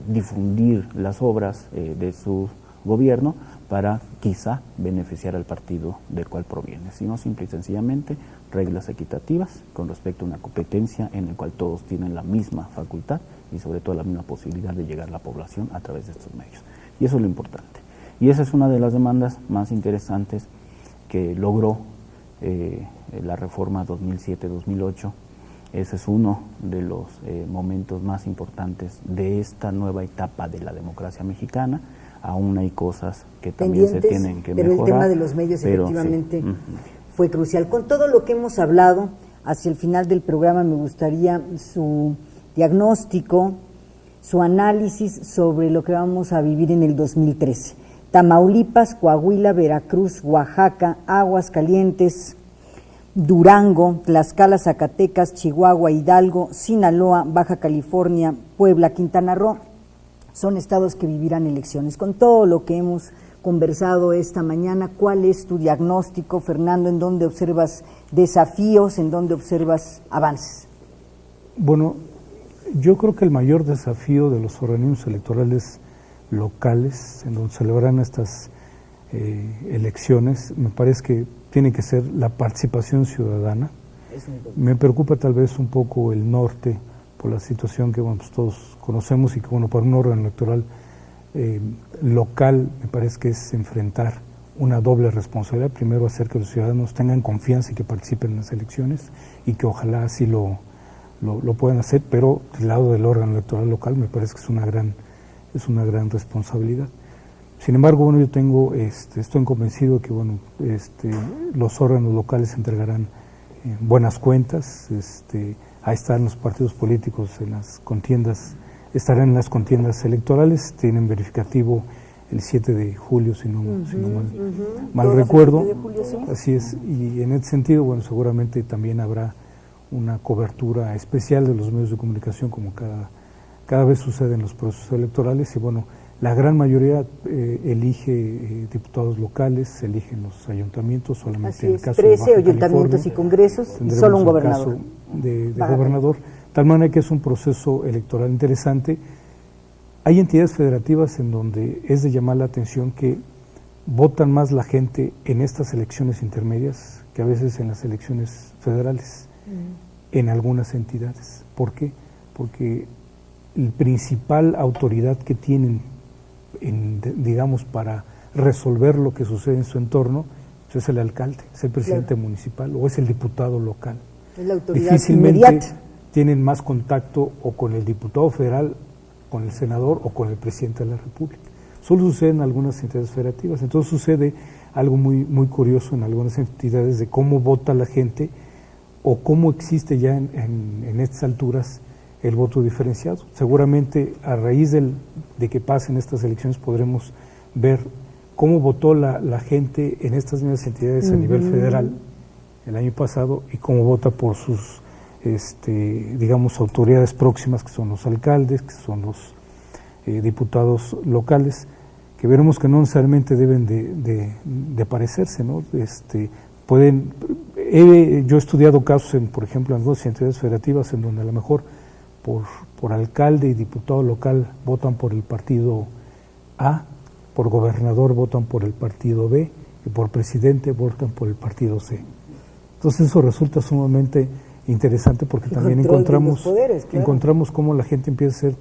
difundir las obras de su gobierno para quizá beneficiar al partido del cual proviene, sino simple y sencillamente reglas equitativas con respecto a una competencia en la cual todos tienen la misma facultad y sobre todo la misma posibilidad de llegar a la población a través de estos medios. Y eso es lo importante. Y esa es una de las demandas más interesantes que logró la reforma 2007-2008. Ese es uno de los momentos más importantes de esta nueva etapa de la democracia mexicana. Aún hay cosas que también se tienen que mejorar. Pero el tema de los medios efectivamente fue crucial. Con todo lo que hemos hablado, hacia el final del programa me gustaría su diagnóstico, su análisis sobre lo que vamos a vivir en el 2013. Tamaulipas, Coahuila, Veracruz, Oaxaca, Aguascalientes, Durango, Tlaxcala, Zacatecas, Chihuahua, Hidalgo, Sinaloa, Baja California, Puebla, Quintana Roo, son estados que vivirán elecciones. Con todo lo que hemos conversado esta mañana, ¿cuál es tu diagnóstico, Fernando? ¿En dónde observas desafíos, en dónde observas avances? Bueno, yo creo que el mayor desafío de los organismos electorales locales, en donde celebrarán estas elecciones, me parece que tiene que ser la participación ciudadana. Me preocupa tal vez un poco el norte, por la situación que bueno, pues todos conocemos y que bueno, para un órgano electoral local me parece que es enfrentar una doble responsabilidad. Primero, hacer que los ciudadanos tengan confianza y que participen en las elecciones y que ojalá así lo puedan hacer, pero del lado del órgano electoral local me parece que es una gran responsabilidad. Sin embargo, bueno, yo tengo, estoy convencido de que bueno, los órganos locales entregarán buenas cuentas. Ahí están los partidos políticos en las contiendas, estarán en las contiendas electorales, tienen verificativo el 7 de julio, si no mal recuerdo. Así es, y en ese sentido, bueno, seguramente también habrá una cobertura especial de los medios de comunicación, como cada vez sucede en los procesos electorales, y bueno, la gran mayoría elige diputados locales, eligen los ayuntamientos, solamente en el caso 13 ayuntamientos y congresos y solo un gobernador. De gobernador, tal manera que es un proceso electoral interesante. Hay entidades federativas en donde es de llamar la atención que votan más la gente en estas elecciones intermedias que a veces en las elecciones federales, en algunas entidades. ¿Por qué? Porque la principal autoridad que tienen, digamos, para resolver lo que sucede en su entorno, pues es el alcalde, es el presidente municipal o es el diputado local. Es la autoridad Difícilmente inmediata. tienen más contacto o con el diputado federal, con el senador o con el presidente de la República. Solo sucede en algunas entidades federativas. Entonces sucede algo muy, muy curioso en algunas entidades de cómo vota la gente o cómo existe ya en estas alturas el voto diferenciado. Seguramente a raíz de que pasen estas elecciones podremos ver cómo votó la gente en estas mismas entidades a nivel federal el año pasado y cómo vota por sus, digamos, autoridades próximas, que son los alcaldes, que son los diputados locales, que veremos que no necesariamente deben de parecerse, ¿no? Yo he estudiado casos, por ejemplo, en dos entidades federativas en donde a lo mejor por alcalde y diputado local votan por el partido A, por gobernador votan por el partido B y por presidente votan por el partido C. Entonces eso resulta sumamente interesante porque también encontramos cómo la gente empieza a ser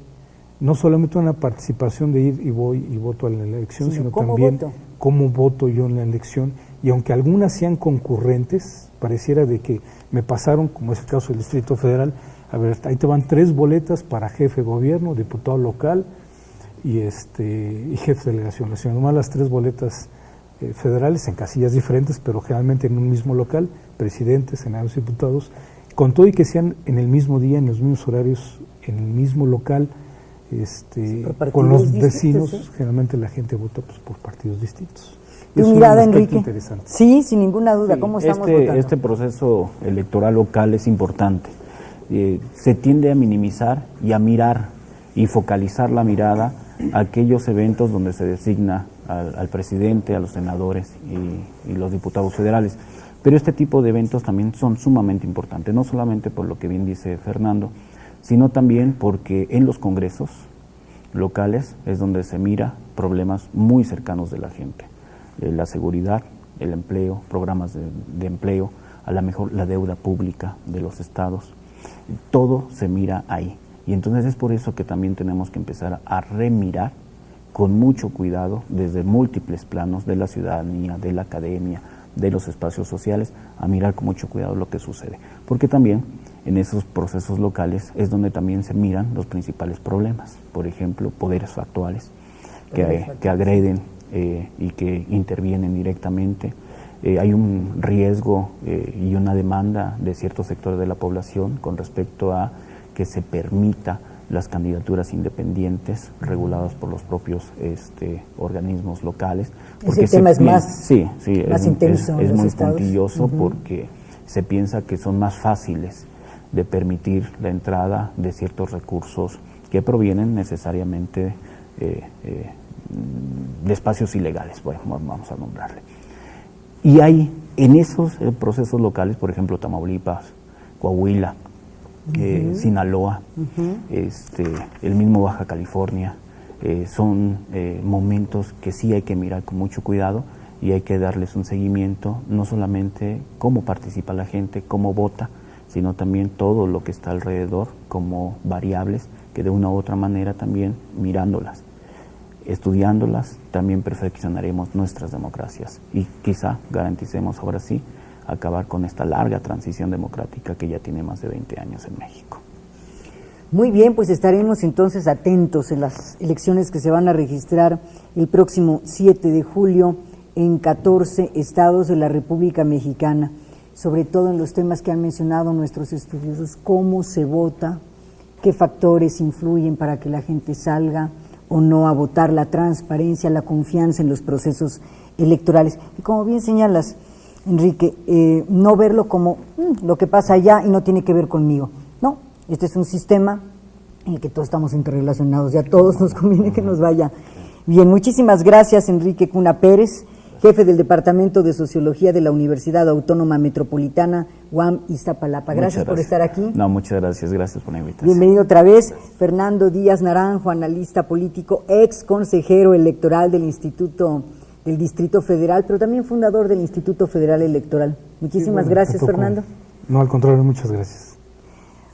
no solamente una participación de ir y voy y voto a la elección, sino también cómo voto yo en la elección. Y aunque algunas sean concurrentes, pareciera de que me pasaron, como es el caso del Distrito Federal, a ver, ahí te van 3 boletas para jefe de gobierno, diputado local y jefe de delegación. Sino nomás las 3 boletas federales en casillas diferentes, pero generalmente en un mismo local, presidentes, senadores, diputados, con todo y que sean en el mismo día, en los mismos horarios, en el mismo local, con los vecinos, generalmente la gente vota pues, por partidos distintos. ¿Tu mirada, Enrique? Sí, sin ninguna duda. ¿Cómo estamos votando? Este proceso electoral local es importante. Se tiende a minimizar y a mirar y focalizar la mirada a aquellos eventos donde se designa al presidente, a los senadores y los diputados federales. Pero este tipo de eventos también son sumamente importantes, no solamente por lo que bien dice Fernando, sino también porque en los congresos locales es donde se mira problemas muy cercanos de la gente. La seguridad, el empleo, programas de empleo, a lo mejor la deuda pública de los estados, todo se mira ahí. Y entonces es por eso que también tenemos que empezar a remirar con mucho cuidado desde múltiples planos de la ciudadanía, de la academia, de los espacios sociales, a mirar con mucho cuidado lo que sucede. Porque también en esos procesos locales es donde también se miran los principales problemas. Por ejemplo, poderes factuales que agreden y que intervienen directamente. Hay un riesgo y una demanda de ciertos sectores de la población con respecto a que se permita las candidaturas independientes reguladas por los propios organismos locales. Ese tema es más intenso. Es muy puntilloso porque se piensa que son más fáciles de permitir la entrada de ciertos recursos que provienen necesariamente de espacios ilegales, bueno, vamos a nombrarle. Y hay en esos procesos locales, por ejemplo, Tamaulipas, Coahuila, Sinaloa, el mismo Baja California, son momentos que sí hay que mirar con mucho cuidado y hay que darles un seguimiento, no solamente cómo participa la gente, cómo vota, sino también todo lo que está alrededor como variables que de una u otra manera también mirándolas, estudiándolas, también perfeccionaremos nuestras democracias y quizá garanticemos ahora sí acabar con esta larga transición democrática que ya tiene más de 20 años en México. Muy bien, pues estaremos entonces atentos en las elecciones que se van a registrar el próximo 7 de julio en 14 estados de la República Mexicana, sobre todo en los temas que han mencionado nuestros estudiosos, cómo se vota, qué factores influyen para que la gente salga o no a votar, la transparencia, la confianza en los procesos electorales. Y como bien señalas, Enrique, no verlo como lo que pasa allá y no tiene que ver conmigo. No, este es un sistema en el que todos estamos interrelacionados y a todos nos conviene que nos vaya bien. Muchísimas gracias, Enrique Cuna Pérez, jefe del Departamento de Sociología de la Universidad Autónoma Metropolitana, UAM Iztapalapa. Gracias por estar aquí. No, muchas gracias por la invitación. Bienvenido otra vez. Fernando Díaz Naranjo, analista político, ex consejero electoral del Distrito Federal, pero también fundador del Instituto Federal Electoral. Muchísimas gracias, Fernando. No, al contrario, muchas gracias.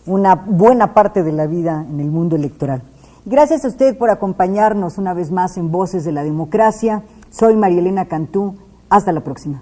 Una buena parte de la vida en el mundo electoral. Gracias a usted por acompañarnos una vez más en Voces de la Democracia. Soy María Elena Cantú. Hasta la próxima.